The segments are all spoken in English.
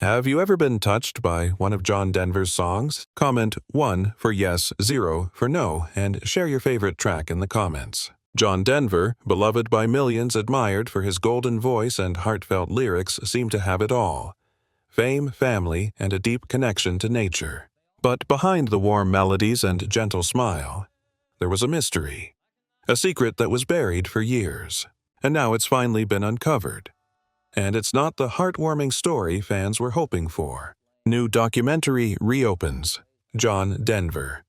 Have you ever been touched by one of John Denver's songs? Comment 1 for yes, 0 for no, and share your favorite track in the comments. John Denver, beloved by millions, admired for his golden voice and heartfelt lyrics, seemed to have it all: fame, family, and a deep connection to nature. But behind the warm melodies and gentle smile, there was a mystery, a secret that was buried for years. And now it's finally been uncovered. And it's not the heartwarming story fans were hoping for. New documentary reopens. John Denver.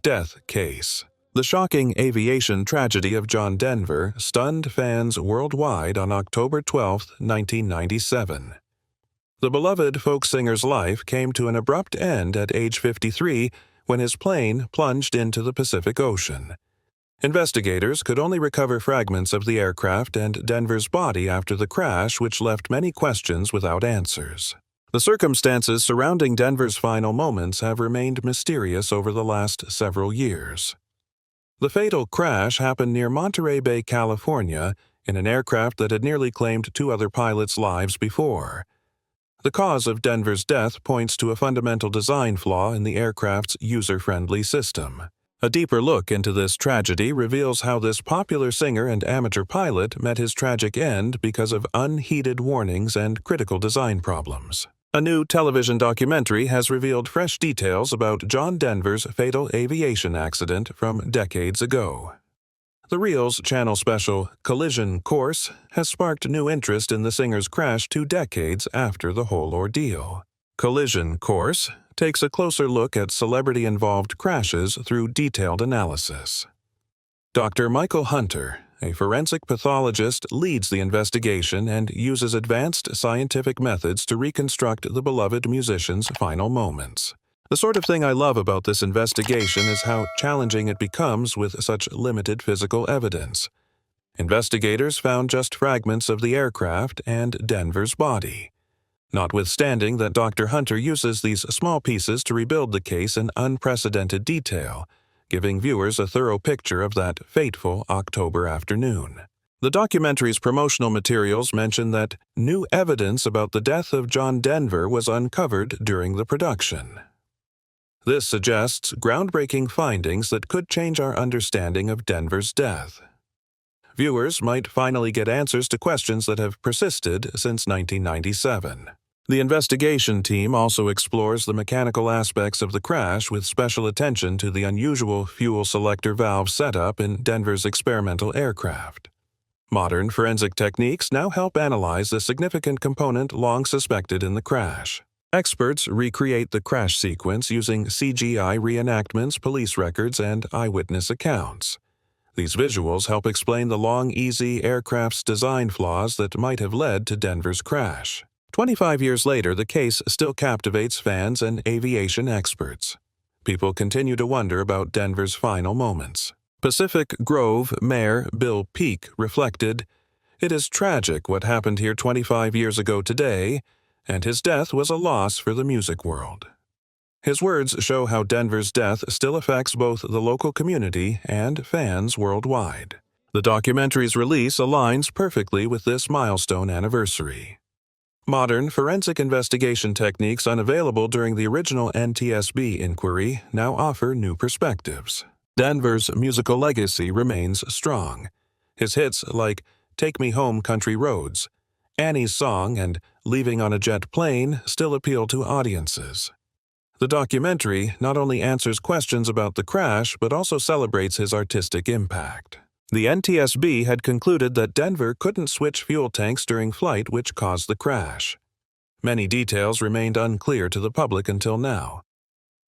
Death Case. The shocking aviation tragedy of John Denver stunned fans worldwide on October 12, 1997. The beloved folk singer's life came to an abrupt end at age 53 when his plane plunged into the Pacific Ocean. Investigators could only recover fragments of the aircraft and Denver's body after the crash, which left many questions without answers. The circumstances surrounding Denver's final moments have remained mysterious over the last several years. The fatal crash happened near Monterey Bay, California, in an aircraft that had nearly claimed 2 other pilots' lives before. The cause of Denver's death points to a fundamental design flaw in the aircraft's user-friendly system. A deeper look into this tragedy reveals how this popular singer and amateur pilot met his tragic end because of unheeded warnings and critical design problems. A new television documentary has revealed fresh details about John Denver's fatal aviation accident from decades ago. The Reel's channel special, Collision Course, has sparked new interest in the singer's crash 2 decades after the whole ordeal. Collision Course takes a closer look at celebrity-involved crashes through detailed analysis. Dr. Michael Hunter, a forensic pathologist, leads the investigation and uses advanced scientific methods to reconstruct the beloved musician's final moments. The sort of thing I love about this investigation is how challenging it becomes with such limited physical evidence. Investigators found just fragments of the aircraft and Denver's body. Notwithstanding that Dr. Hunter uses these small pieces to rebuild the case in unprecedented detail, giving viewers a thorough picture of that fateful October afternoon. The documentary's promotional materials mention that new evidence about the death of John Denver was uncovered during the production. This suggests groundbreaking findings that could change our understanding of Denver's death. Viewers might finally get answers to questions that have persisted since 1997. The investigation team also explores the mechanical aspects of the crash with special attention to the unusual fuel selector valve setup in Denver's experimental aircraft. Modern forensic techniques now help analyze the significant component long suspected in the crash. Experts recreate the crash sequence using CGI reenactments, police records, and eyewitness accounts. These visuals help explain the Long Easy aircraft's design flaws that might have led to Denver's crash. 25 years later, the case still captivates fans and aviation experts. People continue to wonder about Denver's final moments. Pacific Grove Mayor Bill Peake reflected, "It is tragic what happened here 25 years ago today, and his death was a loss for the music world." His words show how Denver's death still affects both the local community and fans worldwide. The documentary's release aligns perfectly with this milestone anniversary. Modern forensic investigation techniques unavailable during the original NTSB inquiry now offer new perspectives. Denver's musical legacy remains strong. His hits like "Take Me Home, Country Roads," "Annie's Song," and "Leaving on a Jet Plane" still appeal to audiences. The documentary not only answers questions about the crash but also celebrates his artistic impact. The NTSB had concluded that Denver couldn't switch fuel tanks during flight, which caused the crash. Many details remained unclear to the public until now.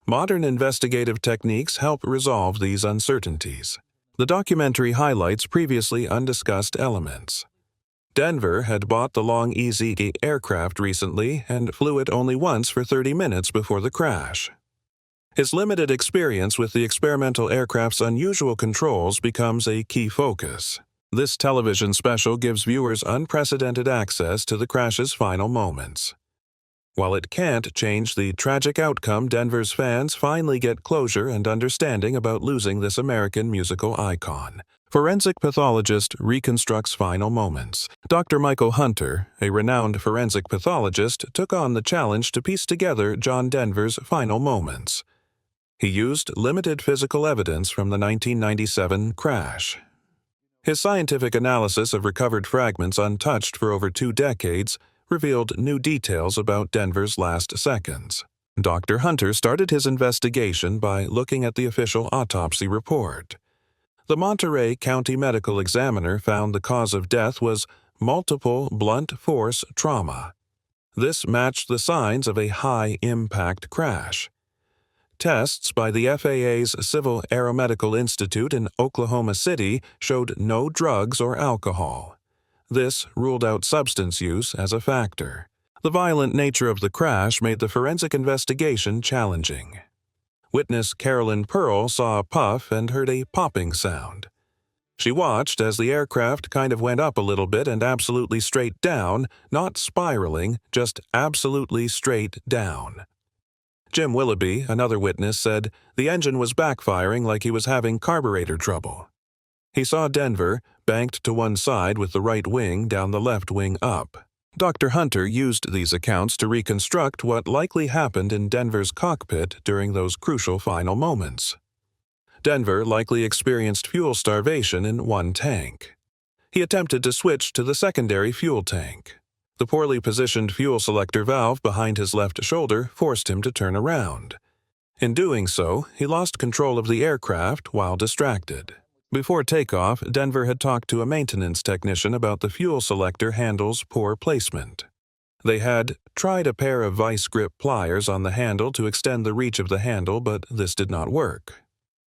Modern investigative techniques help resolve these uncertainties. The documentary highlights previously undiscussed elements. Denver had bought the Long Easy aircraft recently and flew it only once for 30 minutes before the crash. His limited experience with the experimental aircraft's unusual controls becomes a key focus. This television special gives viewers unprecedented access to the crash's final moments. While it can't change the tragic outcome, Denver's fans finally get closure and understanding about losing this American musical icon. Forensic pathologist reconstructs final moments. Dr. Michael Hunter, a renowned forensic pathologist, took on the challenge to piece together John Denver's final moments. He used limited physical evidence from the 1997 crash. His scientific analysis of recovered fragments untouched for over 2 decades revealed new details about Denver's last seconds. Dr. Hunter started his investigation by looking at the official autopsy report. The Monterey County Medical Examiner found the cause of death was multiple blunt force trauma. This matched the signs of a high-impact crash. Tests by the FAA's Civil Aeromedical Institute in Oklahoma City showed no drugs or alcohol. This ruled out substance use as a factor. The violent nature of the crash made the forensic investigation challenging. Witness Carolyn Pearl saw a puff and heard a popping sound. She watched as the aircraft kind of went up a little bit and absolutely straight down, not spiraling, just absolutely straight down. Jim Willoughby, another witness, said the engine was backfiring like he was having carburetor trouble. He saw Denver banked to one side with the right wing down the left wing up. Dr. Hunter used these accounts to reconstruct what likely happened in Denver's cockpit during those crucial final moments. Denver likely experienced fuel starvation in one tank. He attempted to switch to the secondary fuel tank. The poorly positioned fuel selector valve behind his left shoulder forced him to turn around. In doing so, he lost control of the aircraft while distracted. Before takeoff, Denver had talked to a maintenance technician about the fuel selector handle's poor placement. They had tried a pair of vice grip pliers on the handle to extend the reach of the handle, but this did not work.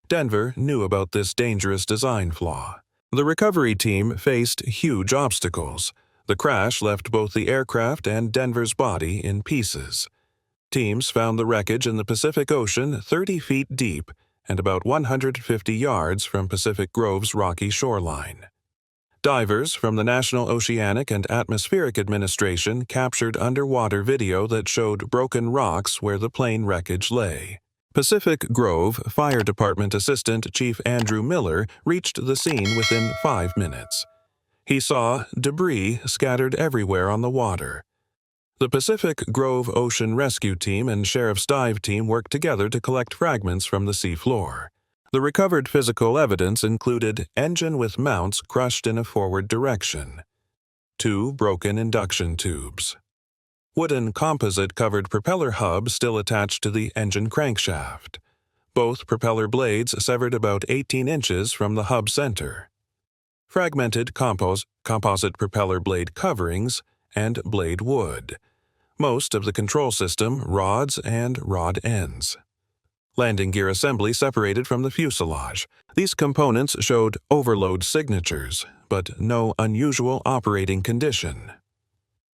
Denver knew about this dangerous design flaw. The recovery team faced huge obstacles. The crash left both the aircraft and Denver's body in pieces. Teams found the wreckage in the Pacific Ocean 30 feet deep and about 150 yards from Pacific Grove's rocky shoreline. Divers from the National Oceanic and Atmospheric Administration captured underwater video that showed broken rocks where the plane wreckage lay. Pacific Grove Fire Department Assistant Chief Andrew Miller reached the scene within 5 minutes. He saw debris scattered everywhere on the water. The Pacific Grove Ocean Rescue Team and Sheriff's Dive Team worked together to collect fragments from the seafloor. The recovered physical evidence included engine with mounts crushed in a forward direction, 2 broken induction tubes, wooden composite-covered propeller hub still attached to the engine crankshaft, both propeller blades severed about 18 inches from the hub center, fragmented composite propeller blade coverings, and blade wood. Most of the control system, rods, and rod ends. Landing gear assembly separated from the fuselage. These components showed overload signatures, but no unusual operating condition.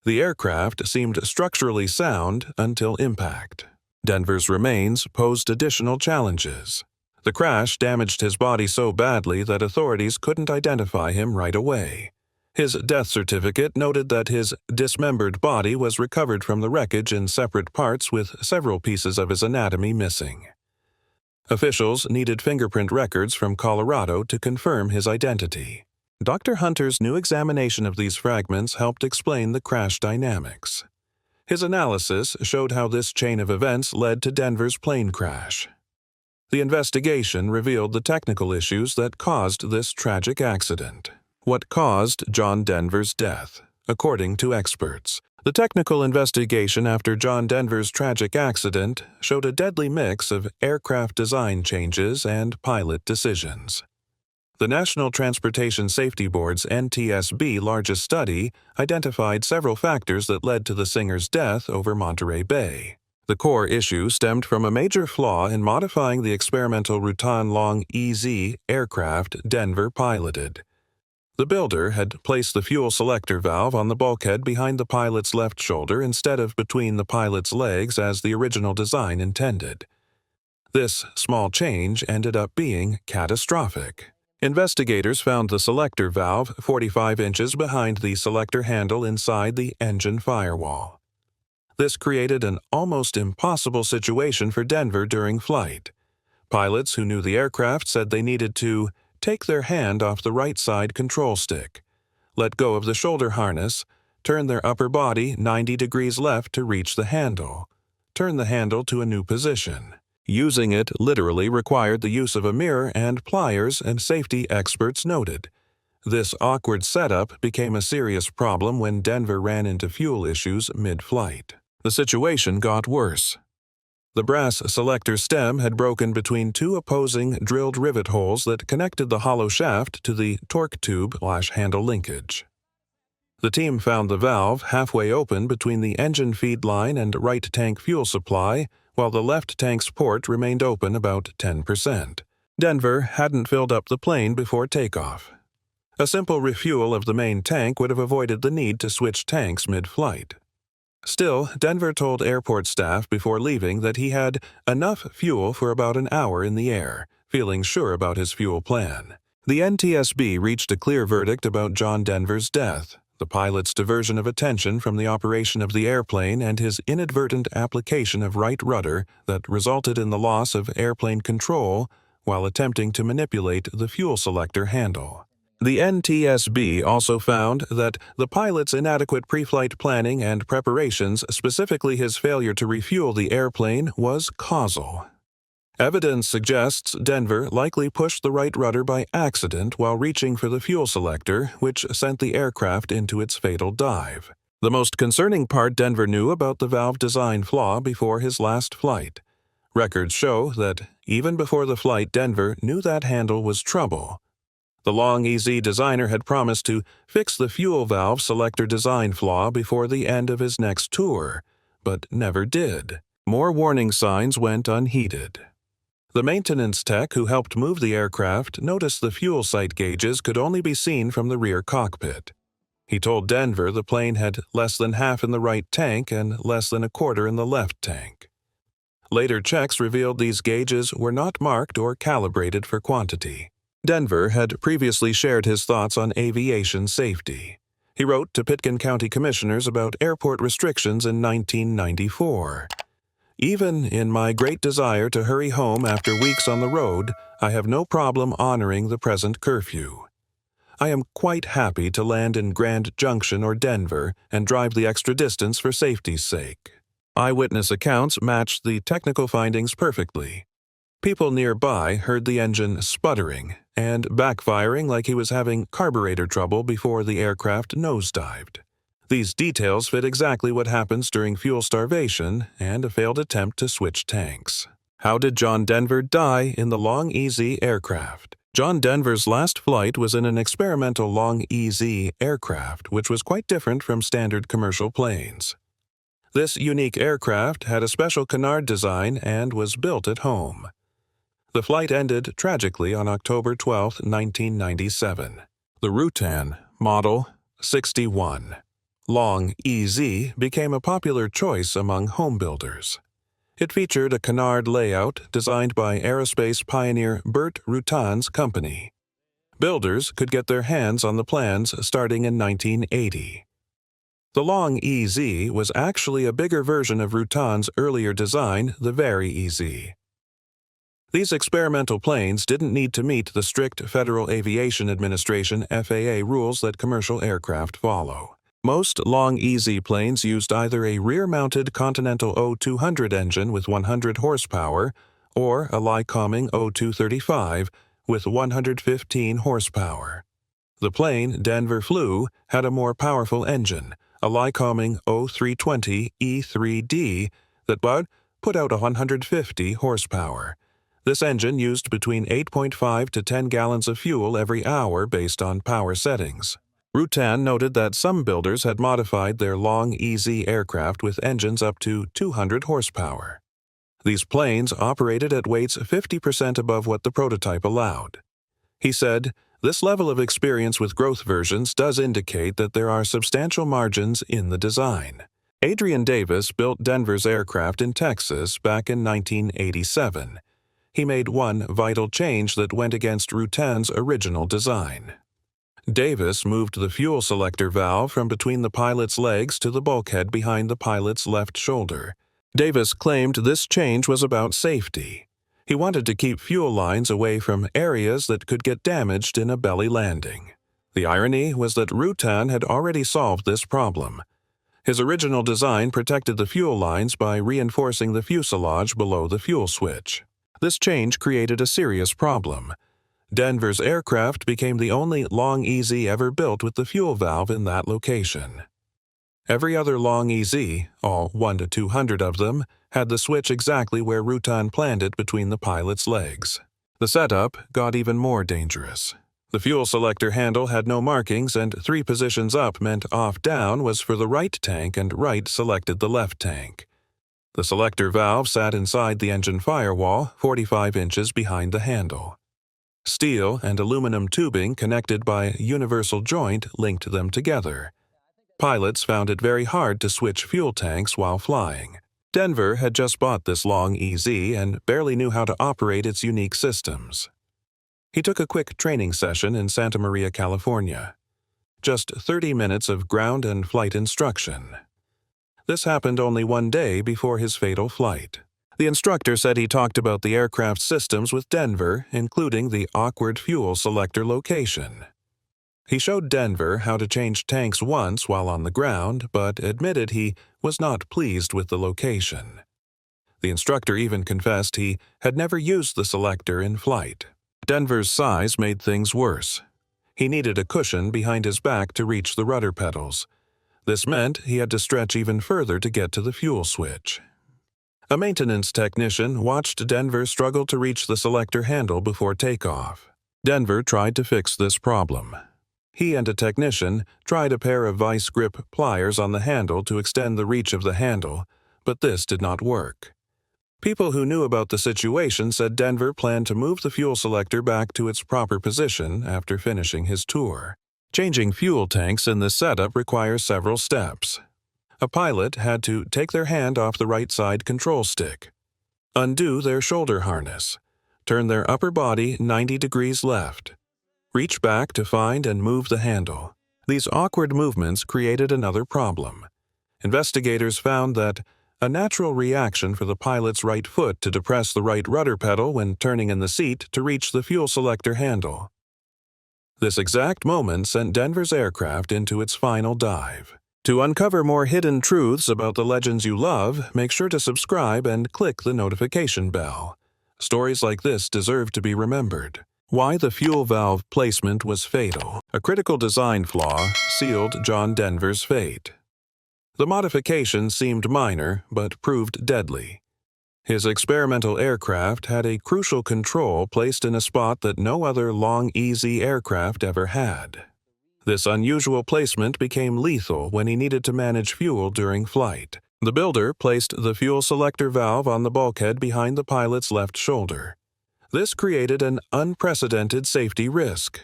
The aircraft seemed structurally sound until impact. Denver's remains posed additional challenges. The crash damaged his body so badly that authorities couldn't identify him right away. His death certificate noted that his dismembered body was recovered from the wreckage in separate parts with several pieces of his anatomy missing. Officials needed fingerprint records from Colorado to confirm his identity. Dr. Hunter's new examination of these fragments helped explain the crash dynamics. His analysis showed how this chain of events led to Denver's plane crash. The investigation revealed the technical issues that caused this tragic accident. What caused John Denver's death? According to experts, the technical investigation after John Denver's tragic accident showed a deadly mix of aircraft design changes and pilot decisions. The National Transportation Safety Board's NTSB largest study identified several factors that led to the singer's death over Monterey Bay. The core issue stemmed from a major flaw in modifying the experimental Rutan-Long EZ aircraft Denver piloted. The builder had placed the fuel selector valve on the bulkhead behind the pilot's left shoulder instead of between the pilot's legs as the original design intended. This small change ended up being catastrophic. Investigators found the selector valve 45 inches behind the selector handle inside the engine firewall. This created an almost impossible situation for Denver during flight. Pilots who knew the aircraft said they needed to take their hand off the right side control stick, let go of the shoulder harness, turn their upper body 90 degrees left to reach the handle, turn the handle to a new position. Using it literally required the use of a mirror and pliers, and safety experts noted. This awkward setup became a serious problem when Denver ran into fuel issues mid-flight. The situation got worse. The brass selector stem had broken between two opposing drilled rivet holes that connected the hollow shaft to the torque tube/handle linkage. The team found the valve halfway open between the engine feed line and right tank fuel supply, while the left tank's port remained open about 10%. Denver hadn't filled up the plane before takeoff. A simple refuel of the main tank would have avoided the need to switch tanks mid-flight. Still, Denver told airport staff before leaving that he had enough fuel for about an hour in the air, feeling sure about his fuel plan. The NTSB reached a clear verdict about John Denver's death, the pilot's diversion of attention from the operation of the airplane and his inadvertent application of right rudder that resulted in the loss of airplane control while attempting to manipulate the fuel selector handle. The NTSB also found that the pilot's inadequate pre-flight planning and preparations, specifically his failure to refuel the airplane, was causal. Evidence suggests Denver likely pushed the right rudder by accident while reaching for the fuel selector, which sent the aircraft into its fatal dive. The most concerning part Denver knew about the valve design flaw before his last flight. Records show that even before the flight, Denver knew that handle was trouble. The Long-EZ designer had promised to fix the fuel valve selector design flaw before the end of his next tour, but never did. More warning signs went unheeded. The maintenance tech who helped move the aircraft noticed the fuel sight gauges could only be seen from the rear cockpit. He told Denver the plane had less than half in the right tank and less than a quarter in the left tank. Later checks revealed these gauges were not marked or calibrated for quantity. Denver had previously shared his thoughts on aviation safety. He wrote to Pitkin County commissioners about airport restrictions in 1994. Even in my great desire to hurry home after weeks on the road, I have no problem honoring the present curfew. I am quite happy to land in Grand Junction or Denver and drive the extra distance for safety's sake. Eyewitness accounts matched the technical findings perfectly. People nearby heard the engine sputtering and backfiring like he was having carburetor trouble before the aircraft nosedived. These details fit exactly what happens during fuel starvation and a failed attempt to switch tanks. How did John Denver die in the Long-EZ aircraft? John Denver's last flight was in an experimental Long-EZ aircraft, which was quite different from standard commercial planes. This unique aircraft had a special canard design and was built at home. The flight ended tragically on October 12, 1997. The Rutan, Model 61. Long-EZ became a popular choice among home builders. It featured a canard layout designed by aerospace pioneer Burt Rutan's company. Builders could get their hands on the plans starting in 1980. The Long-EZ was actually a bigger version of Rutan's earlier design, the Vari-EZ. These experimental planes didn't need to meet the strict Federal Aviation Administration (FAA) rules that commercial aircraft follow. Most Long-EZ planes used either a rear-mounted Continental O200 engine with 100 horsepower or a Lycoming O235 with 115 horsepower. The plane Denver flew had a more powerful engine, a Lycoming O320 E3D that would put out 150 horsepower. This engine used between 8.5 to 10 gallons of fuel every hour based on power settings. Rutan noted that some builders had modified their Long-EZ aircraft with engines up to 200 horsepower. These planes operated at weights 50% above what the prototype allowed. He said, "This level of experience with growth versions does indicate that there are substantial margins in the design." Adrian Davis built Denver's aircraft in Texas back in 1987. He made one vital change that went against Rutan's original design. Davis moved the fuel selector valve from between the pilot's legs to the bulkhead behind the pilot's left shoulder. Davis claimed this change was about safety. He wanted to keep fuel lines away from areas that could get damaged in a belly landing. The irony was that Rutan had already solved this problem. His original design protected the fuel lines by reinforcing the fuselage below the fuel switch. This change created a serious problem. Denver's aircraft became the only Long-EZ ever built with the fuel valve in that location. Every other Long-EZ, all 1 to 200 of them, had the switch exactly where Rutan planned it between the pilot's legs. The setup got even more dangerous. The fuel selector handle had no markings, and 3 positions up meant off-down was for the right tank and right selected the left tank. The selector valve sat inside the engine firewall, 45 inches behind the handle. Steel and aluminum tubing connected by a universal joint linked them together. Pilots found it very hard to switch fuel tanks while flying. Denver had just bought this Long-EZ and barely knew how to operate its unique systems. He took a quick training session in Santa Maria, California. Just 30 minutes of ground and flight instruction. This happened only one day before his fatal flight. The instructor said he talked about the aircraft systems with Denver, including the awkward fuel selector location. He showed Denver how to change tanks once while on the ground, but admitted he was not pleased with the location. The instructor even confessed he had never used the selector in flight. Denver's size made things worse. He needed a cushion behind his back to reach the rudder pedals. This meant he had to stretch even further to get to the fuel switch. A maintenance technician watched Denver struggle to reach the selector handle before takeoff. Denver tried to fix this problem. He and a technician tried a pair of vice grip pliers on the handle to extend the reach of the handle, but this did not work. People who knew about the situation said Denver planned to move the fuel selector back to its proper position after finishing his tour. Changing fuel tanks in this setup requires several steps. A pilot had to take their hand off the right side control stick, undo their shoulder harness, turn their upper body 90 degrees left, reach back to find and move the handle. These awkward movements created another problem. Investigators found that a natural reaction for the pilot's right foot to depress the right rudder pedal when turning in the seat to reach the fuel selector handle. This exact moment sent Denver's aircraft into its final dive. To uncover more hidden truths about the legends you love, make sure to subscribe and click the notification bell. Stories like this deserve to be remembered. Why the fuel valve placement was fatal. A critical design flaw sealed John Denver's fate. The modification seemed minor, but proved deadly. His experimental aircraft had a crucial control placed in a spot that no other Long-EZ aircraft ever had. This unusual placement became lethal when he needed to manage fuel during flight. The builder placed the fuel selector valve on the bulkhead behind the pilot's left shoulder. This created an unprecedented safety risk.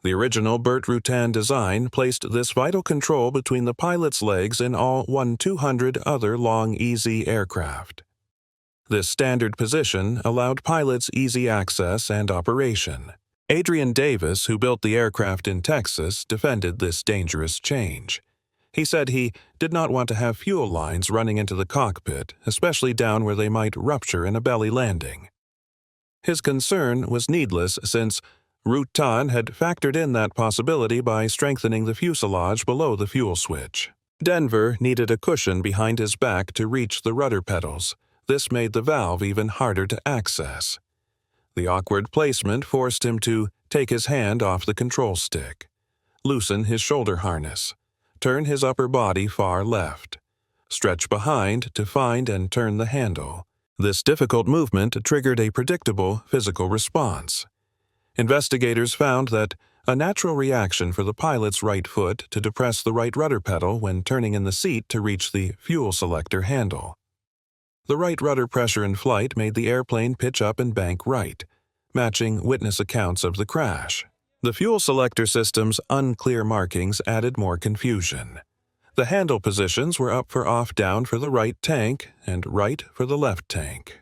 The original Burt Rutan design placed this vital control between the pilot's legs in all 1/200 other Long-EZ aircraft. This standard position allowed pilots easy access and operation. Adrian Davis, who built the aircraft in Texas, defended this dangerous change. He said he did not want to have fuel lines running into the cockpit, especially down where they might rupture in a belly landing. His concern was needless since Rutan had factored in that possibility by strengthening the fuselage below the fuel switch. Denver needed a cushion behind his back to reach the rudder pedals. This made the valve even harder to access. The awkward placement forced him to take his hand off the control stick, loosen his shoulder harness, turn his upper body far left, stretch behind to find and turn the handle. This difficult movement triggered a predictable physical response. Investigators found that a natural reaction for the pilot's right foot to depress the right rudder pedal when turning in the seat to reach the fuel selector handle. The right rudder pressure in flight made the airplane pitch up and bank right, matching witness accounts of the crash. The fuel selector system's unclear markings added more confusion. The handle positions were up for off-down for the right tank and right for the left tank.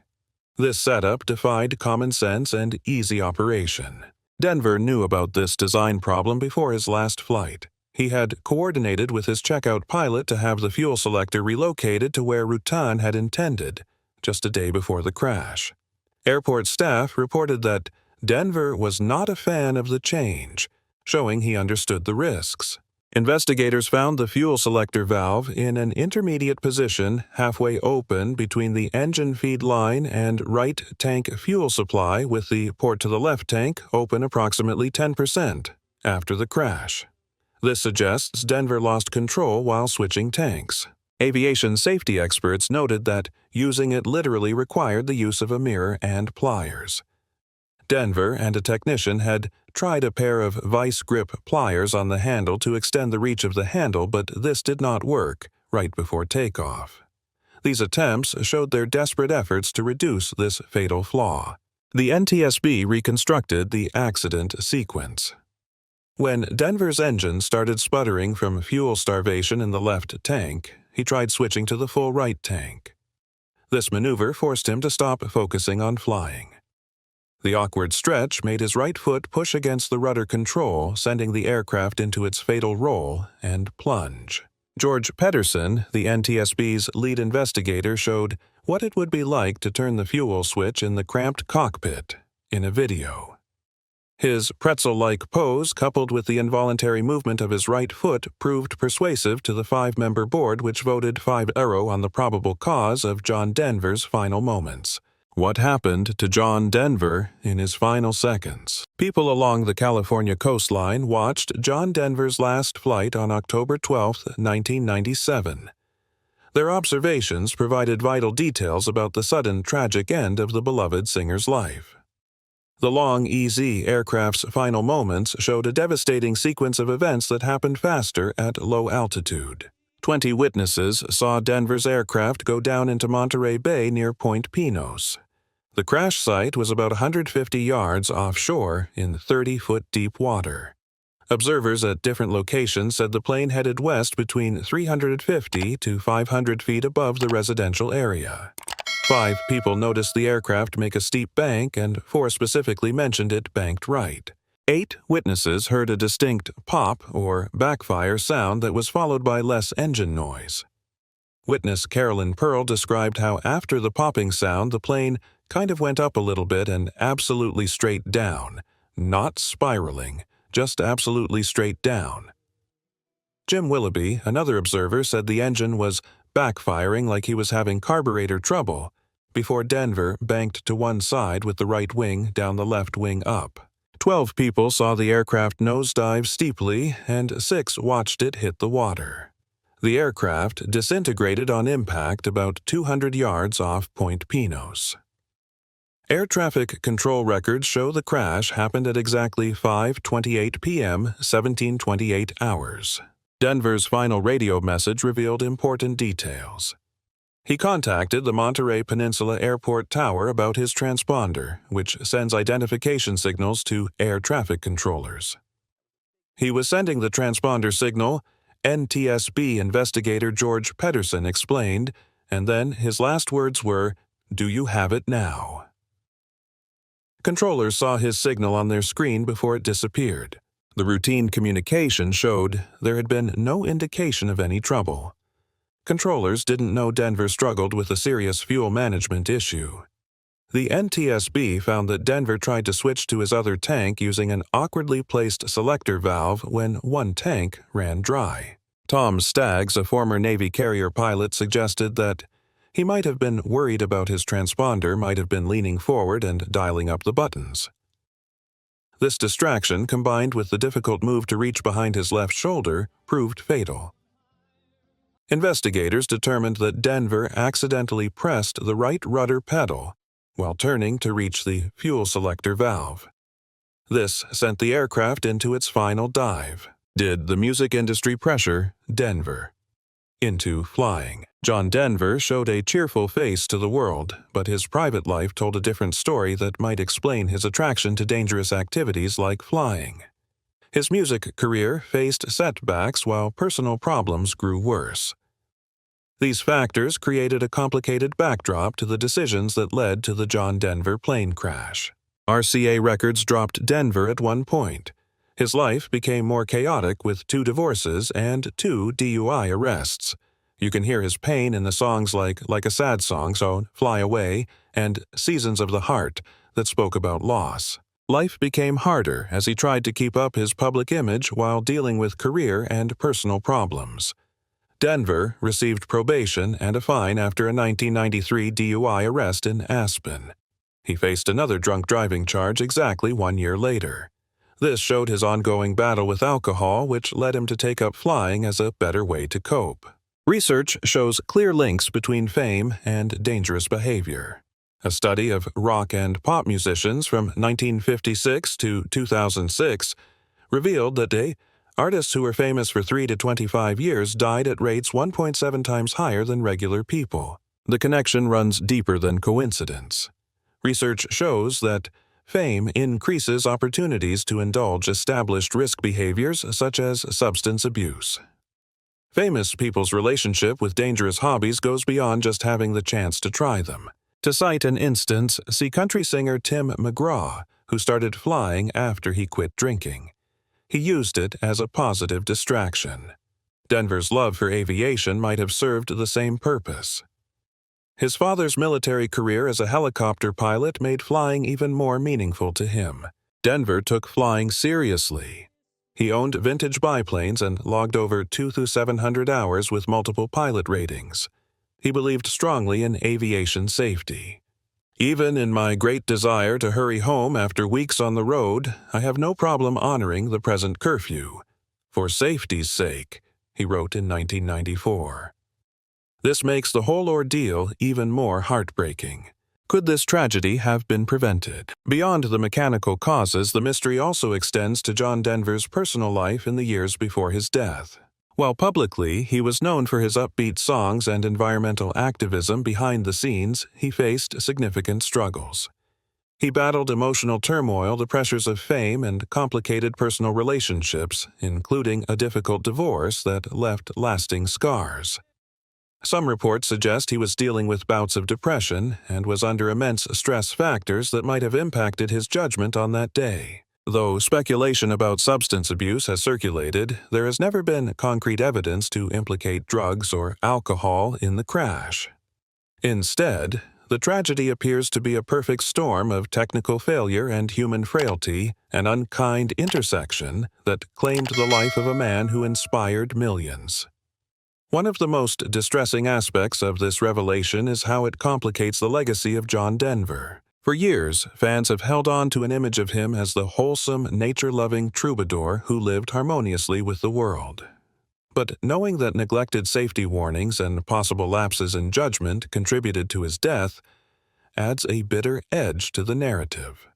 This setup defied common sense and easy operation. Denver knew about this design problem before his last flight. He had coordinated with his checkout pilot to have the fuel selector relocated to where Rutan had intended, just a day before the crash. Airport staff reported that Denver was not a fan of the change, showing he understood the risks. Investigators found the fuel selector valve in an intermediate position halfway open between the engine feed line and right tank fuel supply, with the port to the left tank open approximately 10% after the crash. This suggests Denver lost control while switching tanks. Aviation safety experts noted that using it literally required the use of a mirror and pliers. Denver and a technician had tried a pair of vice grip pliers on the handle to extend the reach of the handle, but this did not work right before takeoff. These attempts showed their desperate efforts to reduce this fatal flaw. The NTSB reconstructed the accident sequence. When Denver's engine started sputtering from fuel starvation in the left tank, he tried switching to the full right tank. This maneuver forced him to stop focusing on flying. The awkward stretch made his right foot push against the rudder control, sending the aircraft into its fatal roll and plunge. George Pedersen, the NTSB's lead investigator, showed what it would be like to turn the fuel switch in the cramped cockpit in a video. His pretzel-like pose, coupled with the involuntary movement of his right foot, proved persuasive to the 5-member board, which voted 5-0 on the probable cause of John Denver's final moments. What happened to John Denver in his final seconds? People along the California coastline watched John Denver's last flight on October 12, 1997. Their observations provided vital details about the sudden tragic end of the beloved singer's life. The long EZ aircraft's final moments showed a devastating sequence of events that happened faster at low altitude. 20 witnesses saw Denver's aircraft go down into Monterey Bay near Point Pinos. The crash site was about 150 yards offshore in 30-foot deep water. Observers at different locations said the plane headed west between 350 to 500 feet above the residential area. 5 people noticed the aircraft make a steep bank, and 4 specifically mentioned it banked right. 8 witnesses heard a distinct pop or backfire sound that was followed by less engine noise. Witness Carolyn Pearl described how after the popping sound, the plane kind of went up a little bit and absolutely straight down, not spiraling, just absolutely straight down. Jim Willoughby, another observer, said the engine was backfiring like he was having carburetor trouble before Denver banked to one side with the right wing down the left wing up. 12 people saw the aircraft nosedive steeply, and 6 watched it hit the water. The aircraft disintegrated on impact about 200 yards off Point Pinos. Air traffic control records show the crash happened at exactly 5:28 p.m., 1728 hours. Denver's final radio message revealed important details. He contacted the Monterey Peninsula Airport Tower about his transponder, which sends identification signals to air traffic controllers. He was sending the transponder signal, NTSB investigator George Pedersen explained, and then his last words were, "Do you have it now?" Controllers saw his signal on their screen before it disappeared. The routine communication showed there had been no indication of any trouble. Controllers didn't know Denver struggled with a serious fuel management issue. The NTSB found that Denver tried to switch to his other tank using an awkwardly placed selector valve when one tank ran dry. Tom Staggs, a former Navy carrier pilot, suggested that he might have been worried about his transponder, might have been leaning forward and dialing up the buttons. This distraction, combined with the difficult move to reach behind his left shoulder, proved fatal. Investigators determined that Denver accidentally pressed the right rudder pedal while turning to reach the fuel selector valve. This sent the aircraft into its final dive. Did the music industry pressure Denver into flying? John Denver showed a cheerful face to the world, but his private life told a different story that might explain his attraction to dangerous activities like flying. His music career faced setbacks while personal problems grew worse. These factors created a complicated backdrop to the decisions that led to the John Denver plane crash. RCA records dropped Denver at one point. His life became more chaotic with 2 divorces and 2 DUI arrests. You can hear his pain in the songs like a sad song, so Fly Away, and Seasons of the Heart, that spoke about loss. Life became harder as he tried to keep up his public image while dealing with career and personal problems. Denver received probation and a fine after a 1993 DUI arrest in Aspen. He faced another drunk driving charge exactly 1 year later. This showed his ongoing battle with alcohol, which led him to take up flying as a better way to cope. Research shows clear links between fame and dangerous behavior. A study of rock and pop musicians from 1956 to 2006 revealed that artists who were famous for 3 to 25 years died at rates 1.7 times higher than regular people. The connection runs deeper than coincidence. Research shows that fame increases opportunities to indulge established risk behaviors such as substance abuse. Famous people's relationship with dangerous hobbies goes beyond just having the chance to try them. To cite an instance, see country singer Tim McGraw, who started flying after he quit drinking. He used it as a positive distraction. Denver's love for aviation might have served the same purpose. His father's military career as a helicopter pilot made flying even more meaningful to him. Denver took flying seriously. He owned vintage biplanes and logged over 200 to 700 hours with multiple pilot ratings. He believed strongly in aviation safety. Even in my great desire to hurry home after weeks on the road, I have no problem honoring the present curfew. For safety's sake, he wrote in 1994. This makes the whole ordeal even more heartbreaking. Could this tragedy have been prevented? Beyond the mechanical causes, the mystery also extends to John Denver's personal life in the years before his death. While publicly he was known for his upbeat songs and environmental activism, behind the scenes he faced significant struggles. He battled emotional turmoil, the pressures of fame, and complicated personal relationships, including a difficult divorce that left lasting scars. Some reports suggest he was dealing with bouts of depression and was under immense stress factors that might have impacted his judgment on that day. Though speculation about substance abuse has circulated, there has never been concrete evidence to implicate drugs or alcohol in the crash. Instead, the tragedy appears to be a perfect storm of technical failure and human frailty, an unkind intersection that claimed the life of a man who inspired millions. One of the most distressing aspects of this revelation is how it complicates the legacy of John Denver. For years, fans have held on to an image of him as the wholesome, nature-loving troubadour who lived harmoniously with the world. But knowing that neglected safety warnings and possible lapses in judgment contributed to his death adds a bitter edge to the narrative.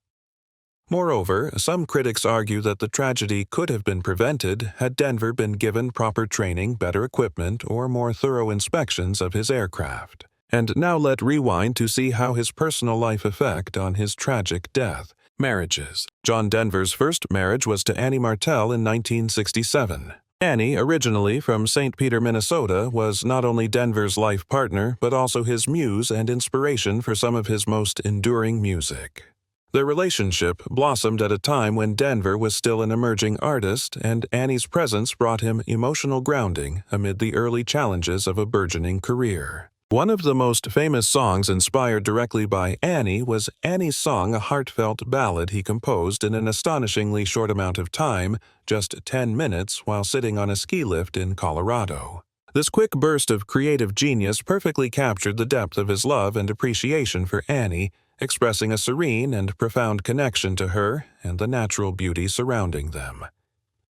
Moreover, some critics argue that the tragedy could have been prevented had Denver been given proper training, better equipment, or more thorough inspections of his aircraft. And now let's rewind to see how his personal life effect on his tragic death. Marriages. John Denver's first marriage was to Annie Martell in 1967. Annie, originally from St. Peter, Minnesota, was not only Denver's life partner, but also his muse and inspiration for some of his most enduring music. Their relationship blossomed at a time when Denver was still an emerging artist, and Annie's presence brought him emotional grounding amid the early challenges of a burgeoning career. One of the most famous songs inspired directly by Annie was Annie's song, a heartfelt ballad he composed in an astonishingly short amount of time, just 10 minutes, while sitting on a ski lift in Colorado. This quick burst of creative genius perfectly captured the depth of his love and appreciation for Annie, expressing a serene and profound connection to her and the natural beauty surrounding them.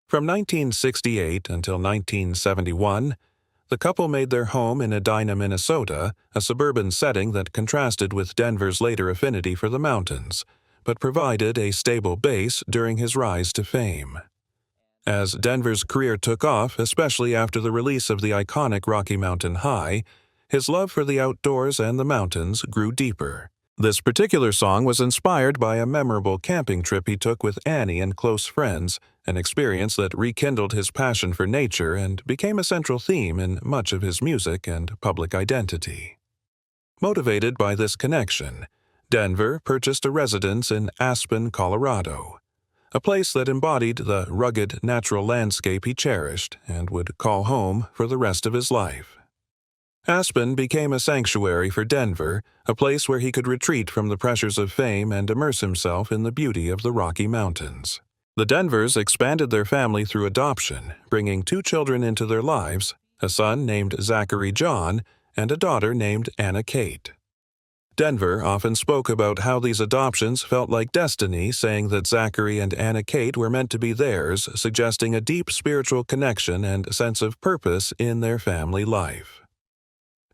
From 1968 until 1971, the couple made their home in Edina, Minnesota, a suburban setting that contrasted with Denver's later affinity for the mountains, but provided a stable base during his rise to fame. As Denver's career took off, especially after the release of the iconic Rocky Mountain High, his love for the outdoors and the mountains grew deeper. This particular song was inspired by a memorable camping trip he took with Annie and close friends, an experience that rekindled his passion for nature and became a central theme in much of his music and public identity. Motivated by this connection, Denver purchased a residence in Aspen, Colorado, a place that embodied the rugged natural landscape he cherished and would call home for the rest of his life. Aspen became a sanctuary for Denver, a place where he could retreat from the pressures of fame and immerse himself in the beauty of the Rocky Mountains. The Denvers expanded their family through adoption, bringing 2 children into their lives, a son named Zachary John and a daughter named Anna Kate. Denver often spoke about how these adoptions felt like destiny, saying that Zachary and Anna Kate were meant to be theirs, suggesting a deep spiritual connection and sense of purpose in their family life.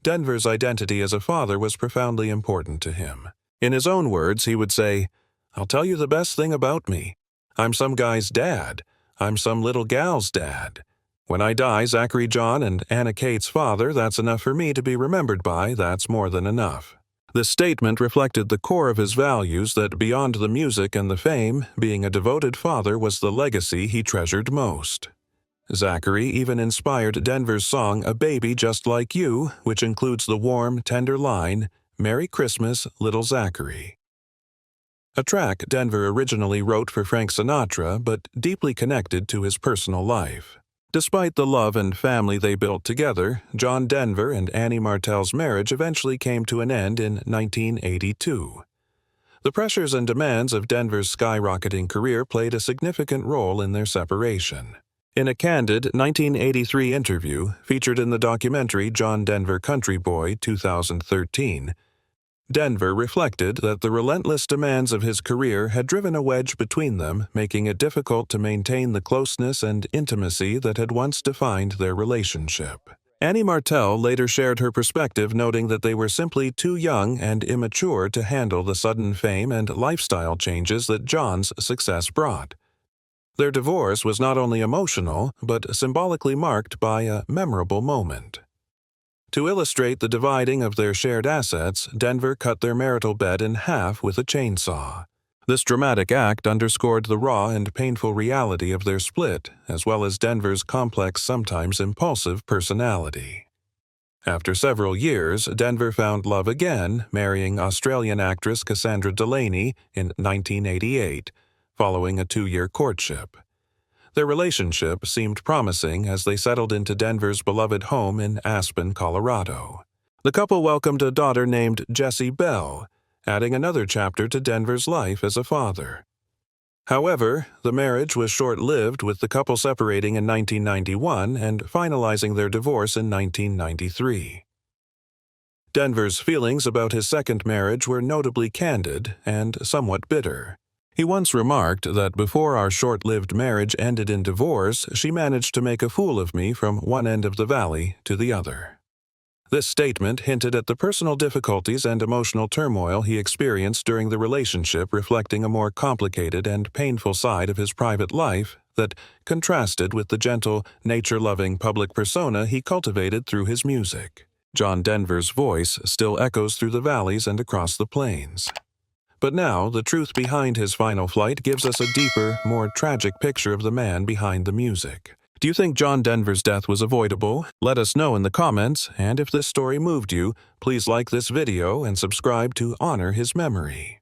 Denver's identity as a father was profoundly important to him. In his own words, he would say, "I'll tell you the best thing about me. I'm some guy's dad. I'm some little gal's dad. When I die, Zachary John and Anna Kate's father, that's enough for me to be remembered by, that's more than enough." This statement reflected the core of his values that beyond the music and the fame, being a devoted father was the legacy he treasured most. Zachary even inspired Denver's song A Baby Just Like You, which includes the warm, tender line, "Merry Christmas, Little Zachary." A track Denver originally wrote for Frank Sinatra, but deeply connected to his personal life. Despite the love and family they built together, John Denver and Annie Martell's marriage eventually came to an end in 1982. The pressures and demands of Denver's skyrocketing career played a significant role in their separation. In a candid 1983 interview featured in the documentary John Denver Country Boy 2013, Denver reflected that the relentless demands of his career had driven a wedge between them, making it difficult to maintain the closeness and intimacy that had once defined their relationship. Annie Martell later shared her perspective, noting that they were simply too young and immature to handle the sudden fame and lifestyle changes that John's success brought. Their divorce was not only emotional, but symbolically marked by a memorable moment. To illustrate the dividing of their shared assets, Denver cut their marital bed in half with a chainsaw. This dramatic act underscored the raw and painful reality of their split, as well as Denver's complex, sometimes impulsive personality. After several years, Denver found love again, marrying Australian actress Cassandra Delaney in 1988, following a 2-year courtship. Their relationship seemed promising as they settled into Denver's beloved home in Aspen, Colorado. The couple welcomed a daughter named Jessie Bell, adding another chapter to Denver's life as a father. However, the marriage was short-lived, with the couple separating in 1991 and finalizing their divorce in 1993. Denver's feelings about his second marriage were notably candid and somewhat bitter. He once remarked that before our short-lived marriage ended in divorce, she managed to make a fool of me from one end of the valley to the other. This statement hinted at the personal difficulties and emotional turmoil he experienced during the relationship, reflecting a more complicated and painful side of his private life that contrasted with the gentle, nature-loving public persona he cultivated through his music. John Denver's voice still echoes through the valleys and across the plains. But now, the truth behind his final flight gives us a deeper, more tragic picture of the man behind the music. Do you think John Denver's death was avoidable? Let us know in the comments, and if this story moved you, please like this video and subscribe to honor his memory.